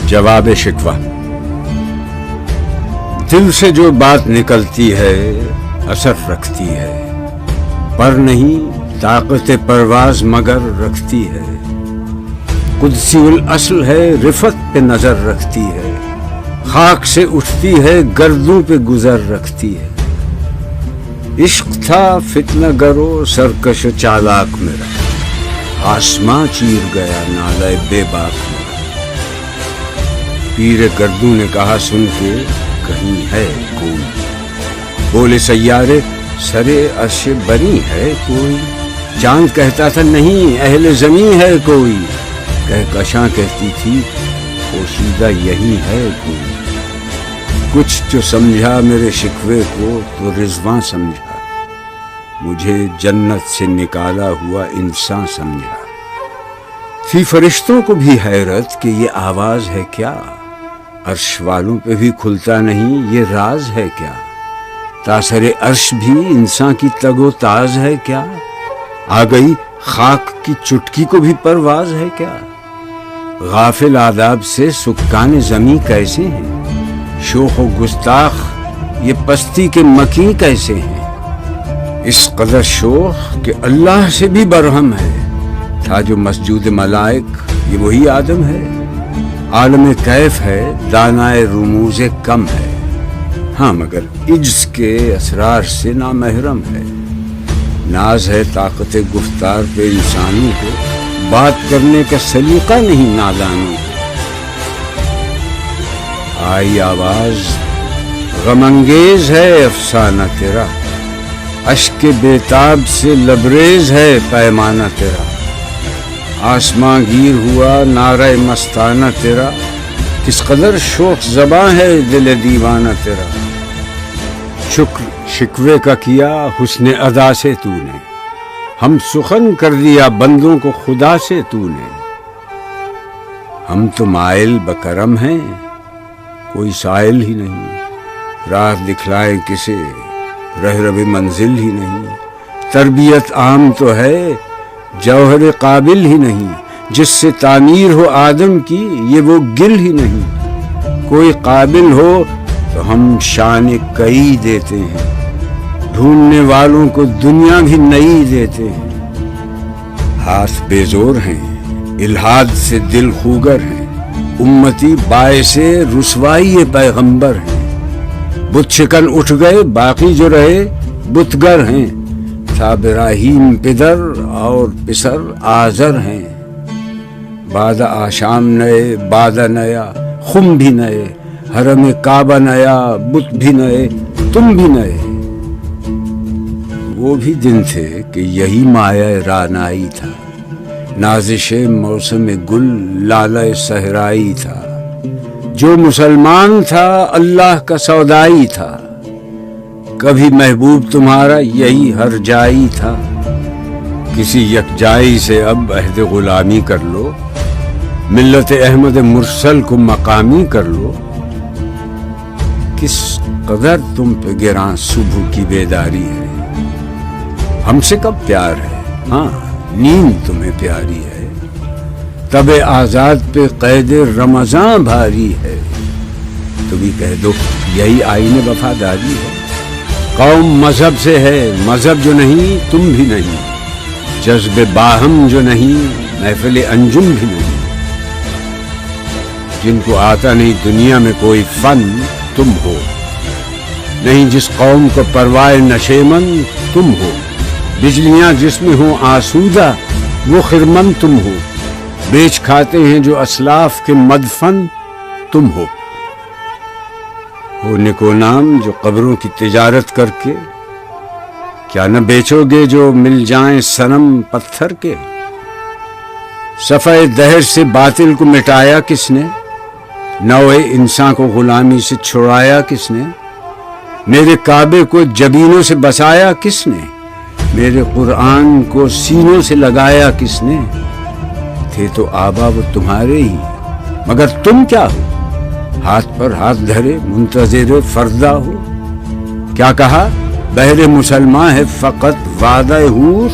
جواب شکوہ۔ دل سے جو بات نکلتی ہے اثر رکھتی ہے، پر نہیں طاقت پرواز مگر رکھتی ہے۔ قدسی الاصل ہے، رفت پہ نظر رکھتی ہے، خاک سے اٹھتی ہے، گردوں پہ گزر رکھتی ہے۔ عشق تھا فتنہ گرو سرکش و چالاک میرا، آسماں چیر گیا نالہ بے باک میرا۔ پیر گردوں نے کہا سن کے کہیں ہے کوئی، بولے سیارے سرے عرش بری ہے کوئی۔ چاند کہتا تھا نہیں اہل زمین ہے کوئی، کہکشاں کہتی تھی پوشیدہ یہی ہے کوئی۔ کچھ جو سمجھا میرے شکوے کو تو رضواں سمجھا، مجھے جنت سے نکالا ہوا انسان سمجھا۔ تھی فرشتوں کو بھی حیرت کہ یہ آواز ہے کیا، عرش والوں پہ بھی کھلتا نہیں یہ راز ہے کیا۔ تاثر عرش بھی انسان کی تگ و تاز ہے کیا، آ گئی خاک کی چٹکی کو بھی پرواز ہے کیا۔ غافل آداب سے سکان زمیں کیسے ہیں، شوخ و گستاخ یہ پستی کے مکیں کیسے ہیں۔ اس قدر شوخ کہ اللہ سے بھی برہم ہے، تھا جو مسجود ملائک یہ وہی آدم ہے۔ عالم کیف ہے دانائے رموز کم ہے، ہاں مگر عجز کے اسرار سے نامحرم ہے۔ ناز ہے طاقت گفتار پہ انسانوں کو، بات کرنے کا سلیقہ نہیں نادانوں کو۔ آئی آواز غم انگیز ہے افسانہ تیرا، اشک بیتاب سے لبریز ہے پیمانہ تیرا۔ آسماں گیر ہوا نعرہ مستانہ تیرا، کس قدر شوخ زباں ہے دل دیوانہ تیرا۔ شکر شکوے کا کیا حسن ادا سے تو نے، ہم سخن کر دیا بندوں کو خدا سے تو نے۔ ہم تو مائل بکرم ہیں کوئی سائل ہی نہیں، راہ دکھلائے کسے رہرو منزل ہی نہیں۔ تربیت عام تو ہے جوہر قابل ہی نہیں، جس سے تعمیر ہو آدم کی یہ وہ گل ہی نہیں۔ کوئی قابل ہو تو ہم شان کئی دیتے ہیں، ڈھونڈنے والوں کو دنیا بھی نئی دیتے ہیں۔ ہاتھ بے زور ہیں الہاد سے دل خوگر ہیں، امتی باعث رسوائی پیغمبر ہیں۔ بت شکن اٹھ گئے باقی جو رہے بتگر ہیں، تھا ابراہیم پدر اور پسر آزر ہیں۔ بعد آشام نئے بادہ نیا خم بھی نئے، حرم کعبہ نیا بت بھی نئے تم بھی نئے۔ وہ بھی دن تھے کہ یہی مایہ رانائی تھا، نازش موسم گل لالہ صحرائی تھا۔ جو مسلمان تھا اللہ کا سودائی تھا، کبھی محبوب تمہارا یہی ہر جائی تھا۔ کسی یکجائی سے اب عہد غلامی کر لو، ملت احمد مرسل کو مقامی کر لو۔ کس قدر تم پہ گراں صبح کی بیداری ہے، ہم سے کب پیار ہے، ہاں نیند تمہیں پیاری ہے۔ تب آزاد پہ قید رمضان بھاری ہے، تو بھی کہہ دو یہی آئین وفاداری ہے۔ قوم مذہب سے ہے مذہب جو نہیں تم بھی نہیں، جذب باہم جو نہیں محفل انجم بھی نہیں۔ جن کو آتا نہیں دنیا میں کوئی فن تم ہو، نہیں جس قوم کو پروائے نشیمن تم ہو۔ بجلیاں جس میں ہوں آسودہ وہ خرمن تم ہو، بیچ کھاتے ہیں جو اسلاف کے مدفن تم ہو۔ وہ نکو نام جو قبروں کی تجارت کر کے، کیا نہ بیچو گے جو مل جائیں صنم پتھر کے۔ صفحہ دہر سے باطل کو مٹایا کس نے، نوع انسان کو غلامی سے چھڑایا کس نے۔ میرے کعبے کو جبینوں سے بسایا کس نے، میرے قرآن کو سینوں سے لگایا کس نے۔ تھے تو آبا وہ تمہارے ہی، مگر تم کیا ہو، ہاتھ پر ہاتھ دھرے منتظر فردا ہو۔ کیا کہا بہر مسلمان ہے فقط وعدہ حور،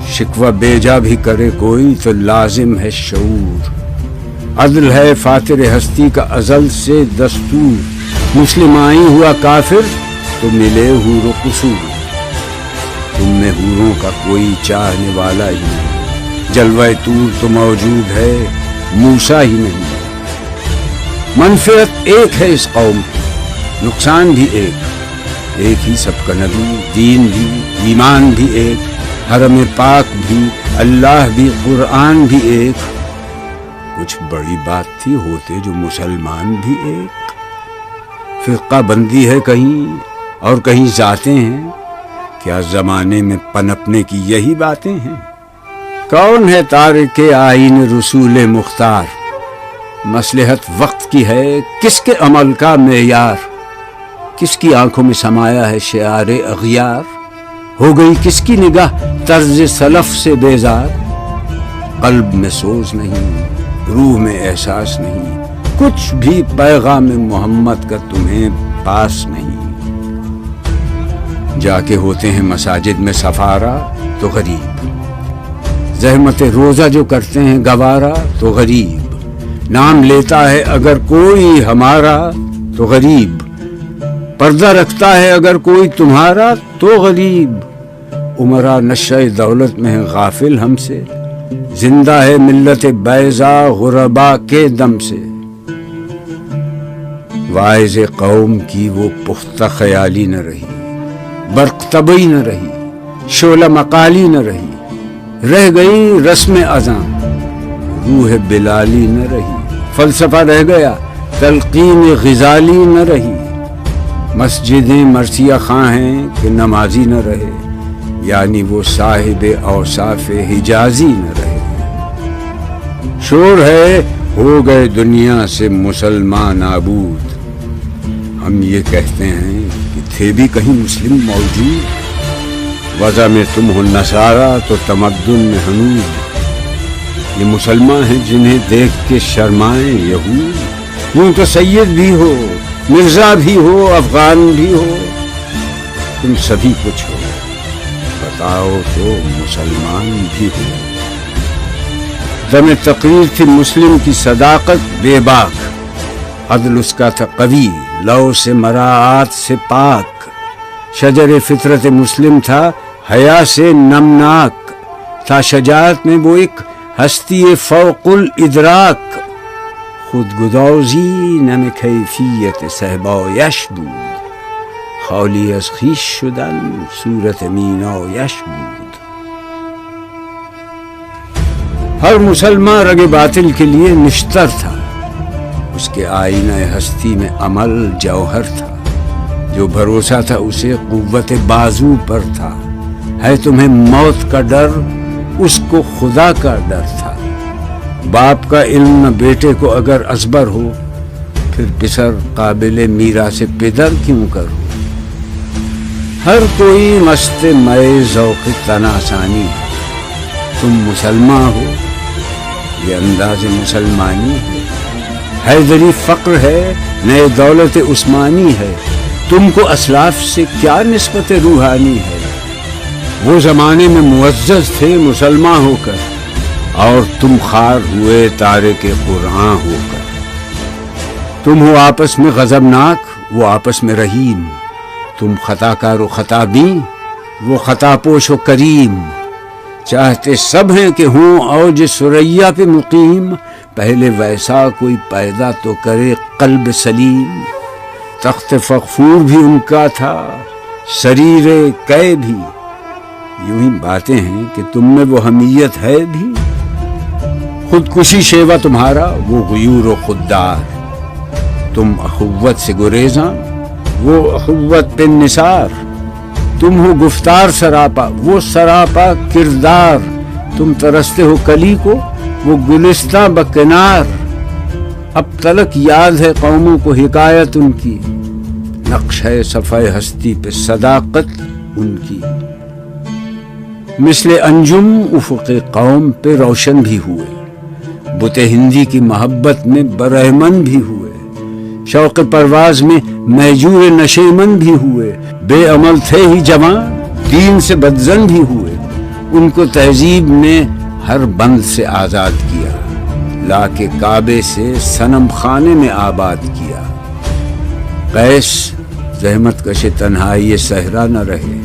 شکوہ بیجا بھی کرے کوئی تو لازم ہے شعور۔ عدل ہے فاتر ہستی کا ازل سے دستور، مسلم آئی ہوا کافر تو ملے حور و قصور، تم میں حوروں کا کوئی چاہنے والا ہی نہیں، جلوہ طور تو موجود ہے موسیٰ ہی نہیں۔ منفعت ایک ہے اس قوم کی، نقصان بھی ایک ہی سب کا نبی، دین بھی، ایمان بھی ایک، حرم پاک بھی، اللہ بھی، قرآن بھی ایک، کچھ بڑی بات تھی ہوتے جو مسلمان بھی ایک۔ فرقہ بندی ہے کہیں اور کہیں ذاتیں ہیں، کیا زمانے میں پنپنے کی یہی باتیں ہیں؟ کون ہے تارک آئین رسول مختار، مصلحت وقت کی ہے کس کے عمل کا معیار، کس کی آنکھوں میں سمایا ہے شعار اغیار، ہو گئی کس کی نگاہ طرز سلف سے بیزار، قلب میں سوز نہیں، روح میں احساس نہیں، کچھ بھی پیغام محمد کا تمہیں پاس نہیں۔ جا کے ہوتے ہیں مساجد میں سفارا تو غریب، زحمت روزہ جو کرتے ہیں گوارا تو غریب، نام لیتا ہے اگر کوئی ہمارا تو غریب، پردہ رکھتا ہے اگر کوئی تمہارا تو غریب، عمرہ نشہ دولت میں ہے غافل ہم سے، زندہ ہے ملت بیضا غربا کے دم سے۔ واعظ قوم کی وہ پختہ خیالی نہ رہی، برق طبعی نہ رہی، شعلہ مقالی نہ رہی، رہ گئی رسم اذاں، روح بلالی نہ رہی، فلسفہ رہ گیا تلقین غزالی نہ رہی، مسجدیں مرثیہ خواں ہیں کہ نمازی نہ رہے، یعنی وہ صاحب اوصاف حجازی نہ رہے۔ شور ہے ہو گئے دنیا سے مسلمان نابود، ہم یہ کہتے ہیں کہ تھے بھی کہیں مسلم موجود، وضع میں تم ہو نصارہ تو تمدن میں حنود، یہ مسلمان ہیں جنہیں دیکھ کے شرمائیں یہود، یوں تو سید بھی ہو مرزا بھی ہو افغان بھی ہو، تم سبھی کچھ ہو، بتاؤ تو مسلمان بھی ہو۔ دم تقریر تھی مسلم کی صداقت بے باک، عدل اس کا تھا قوی لو سے مراعات سے پاک، شجر فطرت مسلم تھا حیا سے نمناک، تھا شجاعت میں وہ ایک ہستی فوق الادراک، خود گدازی نم کیفیت صحبایش بود، خالی از خویش شدن صورت مینایش بود۔ ہر مسلمان رگ باطل کے لیے نشتر تھا، اس کے آئینہ ہستی میں عمل جوہر تھا، جو بھروسہ تھا اسے قوت بازو پر تھا، ہے تمہیں موت کا ڈر اس کو خدا کا ڈر تھا، باپ کا علم بیٹے کو اگر ازبر ہو، پھر پسر قابل میراث پدر کیوں کرو، ہر کوئی مست مئے ذوق تناسانی ہے، تم مسلمان ہو یہ انداز مسلمانی ہے، حیدری فقر ہے نئے دولت عثمانی ہے، تم کو اسلاف سے کیا نسبت روحانی ہے، وہ زمانے میں معزز تھے مسلمان ہو کر، اور تم خار ہوئے تارک قرآن ہو کر، تم ہو آپس میں غضبناک وہ آپس میں رحیم، تم خطا کار و خطا بین وہ خطا پوش و کریم، چاہتے سب ہیں کہ ہوں اوج ثریا پہ مقیم، پہلے ویسا کوئی پیدا تو کرے قلب سلیم، تخت فغفور بھی ان کا تھا سریر قے بھی، یوں ہی باتیں ہیں کہ تم میں وہ حمیت ہے بھی، خودکشی شیوا تمہارا وہ غیور و خوددار، تم اخوت سے گریزاں وہ اخوت پہ نثار، تم ہو گفتار سراپا وہ سراپا کردار، تم ترستے ہو کلی کو وہ گلستہ بکنار، اب تلک یاد ہے قوموں کو حکایت ان کی، نقش ہے صفحہ ہستی پہ صداقت ان کی، مثل انجم افق قوم پہ روشن بھی ہوئے، بت ہندی کی محبت میں برہمن بھی ہوئے، شوق پرواز میں محجور نشیمن بھی ہوئے، بے عمل تھے ہی جوان دین سے بدزن بھی ہوئے، ان کو تہذیب نے ہر بند سے آزاد کیا، لا کے کعبے سے صنم خانے میں آباد کیا۔ قیس زحمت کش تنہائی صحرا نہ رہے،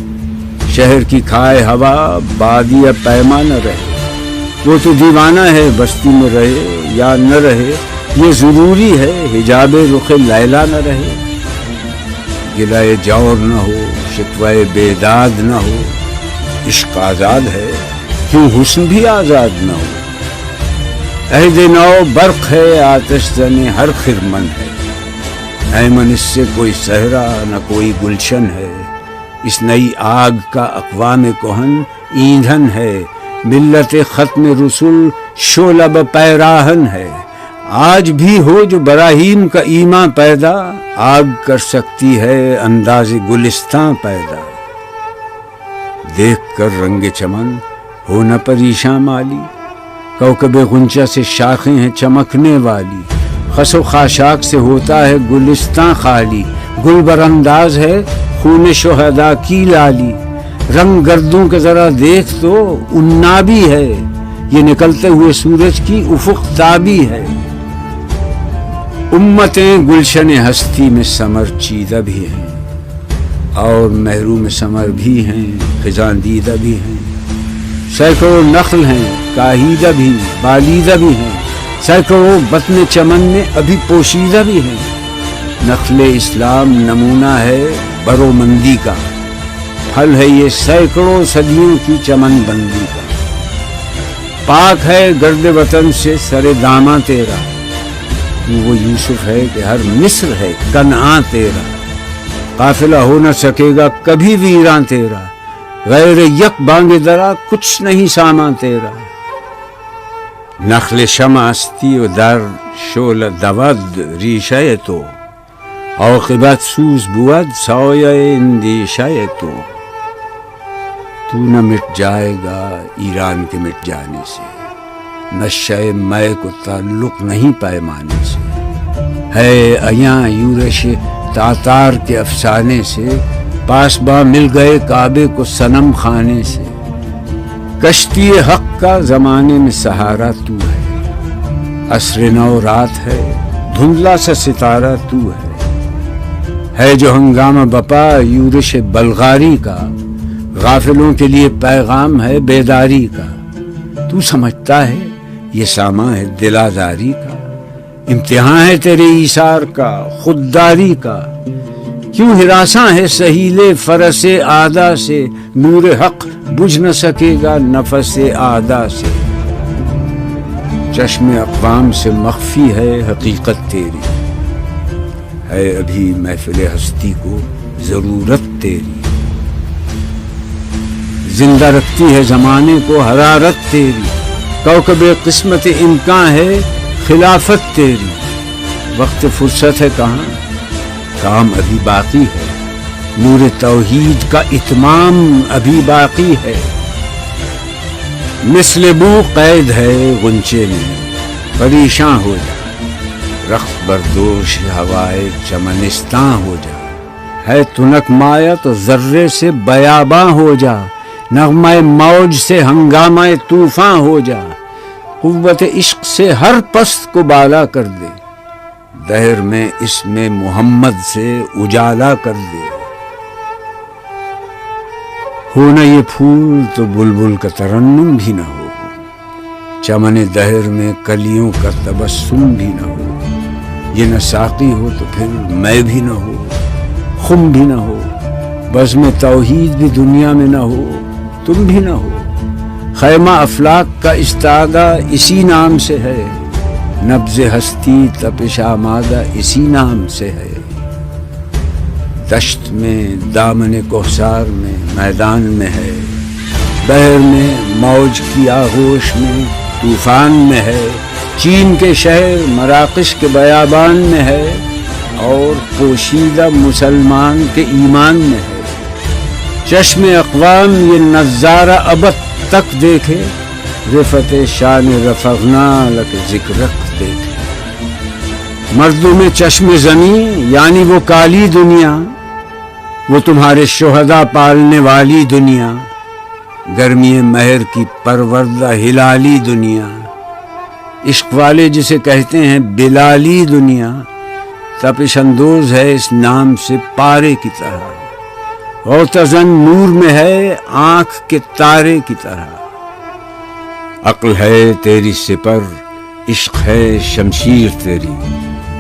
شہر کی کھائے ہوا بادیہ پیما نہ رہے۔ وہ تو دیوانہ ہے بستی میں رہے یا نہ رہے، یہ ضروری ہے حجاب رخ لیلا نہ رہے۔ گلائے جور نہ ہو، شکوائے بیداد نہ ہو، عشق آزاد ہے کیوں حسن بھی آزاد نہ ہو۔ عہد نو برق ہے آتش زن ہر خرمن ہے، ایمن اس سے کوئی صحرا نہ کوئی گلشن ہے۔ اس نئی آگ کا اقوام کہن ایندھن ہے، ملت ختم رسول شعلہ پیراہن ہے۔ آج بھی ہو جو براہیم کا ایمان پیدا، آگ کر سکتی ہے انداز گلستان پیدا۔ دیکھ کر رنگ چمن ہو نہ پریشاں مالی، کوکب غنچہ سے شاخیں ہیں چمکنے والی۔ خس و خاشاک سے ہوتا ہے گلستان خالی، گل برانداز ہے خون شہداء کی لالی۔ رنگ گردوں کے ذرا دیکھ تو عنابی ہے، یہ نکلتے ہوئے سورج کی افق تابی ہے۔ امتیں گلشن ہستی میں سمر چیدہ بھی ہیں، اور محروم سمر بھی ہیں خزاں دیدہ بھی ہیں۔ سینکڑوں نخل ہیں کاہیدہ بھی بالیدہ بھی ہیں، سینکڑوں بطن چمن میں ابھی پوشیدہ بھی ہیں۔ نخل اسلام نمونہ ہے برومندی کا، پھل ہے یہ سینکڑوں صدیوں کی چمن بندی کا۔ پاک ہے گرد وطن سے سر داماں تیرا، وہ یوسف ہے کہ ہر مصر ہے کنعاں تیرا۔ قافلہ ہو نہ سکے گا کبھی ویراں تیرا، غیر یک بانگ درا کچھ نہیں سامان تیرا۔ نخل شمع استی و در شعل دود ریشہ تو، عاقبت سوز بود سایہ اندیشہ تو۔ تو نہ مٹ جائے گا ایران کے مٹ جانے سے، نشہ مے کو تعلق نہیں پیمانے سے۔ ہے ایاں یورش تاتار کے افسانے سے، پاسباں مل گئے کعبے کو صنم خانے سے۔ کشتی حق کا زمانے میں سہارا تو ہے، عصر نو رات ہے دھندلا سا ستارہ تو ہے جو ہنگامہ بپا یورش بلغاری کا، غافلوں کے لیے پیغام ہے بیداری کا۔ تو سمجھتا ہے یہ سامان ہے دل آزاری کا، امتحان ہے تیرے ایثار کا خودداری کا۔ کیوں ہراساں ہے سہیل فرس آدھا سے، نور حق بجھ نہ سکے گا نفس آدھا سے۔ چشم اقوام سے مخفی ہے حقیقت تیری، ہے ابھی محفل ہستی کو ضرورت تیری۔ زندہ رکھتی ہے زمانے کو حرارت تیری، کوکب قسمت امکان ہے خلافت تیری۔ وقت فرصت ہے کہاں، کام ابھی باقی ہے، نور توحید کا اتمام ابھی باقی ہے۔ مثل بو قید ہے غنچے میں، پریشاں ہو جا، رخت بردوش ہوائے چمنستاں ہو جا۔ ہے تنک مایا تو ذرے سے بیاباں ہو جا، نغمہ موج سے ہنگامہ طوفاں ہو جا۔ قوت عشق سے ہر پست کو بالا کر دے، دہر میں اس میں محمد سے اجالا کر دے۔ ہو نہ یہ پھول تو بلبل کا ترنم بھی نہ ہو، چمن دہر میں کلیوں کا تبسم بھی نہ ہو۔ یہ نہ ساقی ہو تو پھر میں بھی نہ ہو، خم بھی نہ ہو، بزم توحید بھی دنیا میں نہ ہو، تم بھی نہ ہو۔ خیمہ افلاک کا استادہ اسی نام سے ہے، نبض ہستی تپش آمادہ اسی نام سے ہے۔ دشت میں دامن کوثر میں میدان میں ہے، بحر میں موج کی آغوش میں طوفان میں ہے۔ چین کے شہر مراکش کے بیابان میں ہے، اور پوشیدہ مسلمان کے ایمان میں ہے۔ چشم اقوام یہ نظارہ ابد تک دیکھے، رفت شان رفعنا لک ذکرک دیکھے۔ مردوں میں چشم زمین یعنی وہ کالی دنیا، وہ تمہارے شہداء پالنے والی دنیا، گرمی مہر کی پروردہ ہلالی دنیا۔ عشق والے جسے کہتے ہیں بلالی دنیا، تپش اندوز ہے اس نام سے پارے کی طرح، اور تزن نور میں ہے آنکھ کے تارے کی طرح۔ عقل ہے تیری سپر، عشق ہے شمشیر تیری،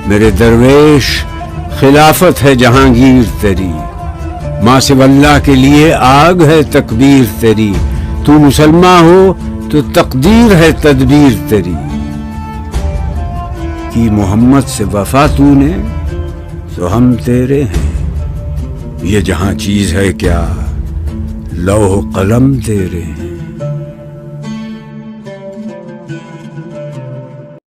میرے درویش خلافت ہے جہانگیر تیری، ماں سے واللہ کے لیے آگ ہے تکبیر تیری، تو مسلمان ہو تو تقدیر ہے تدبیر تیری، کی محمد سے وفا تو نے تو ہم تیرے ہیں، یہ جہاں چیز ہے کیا لوح قلم تیرے ہیں۔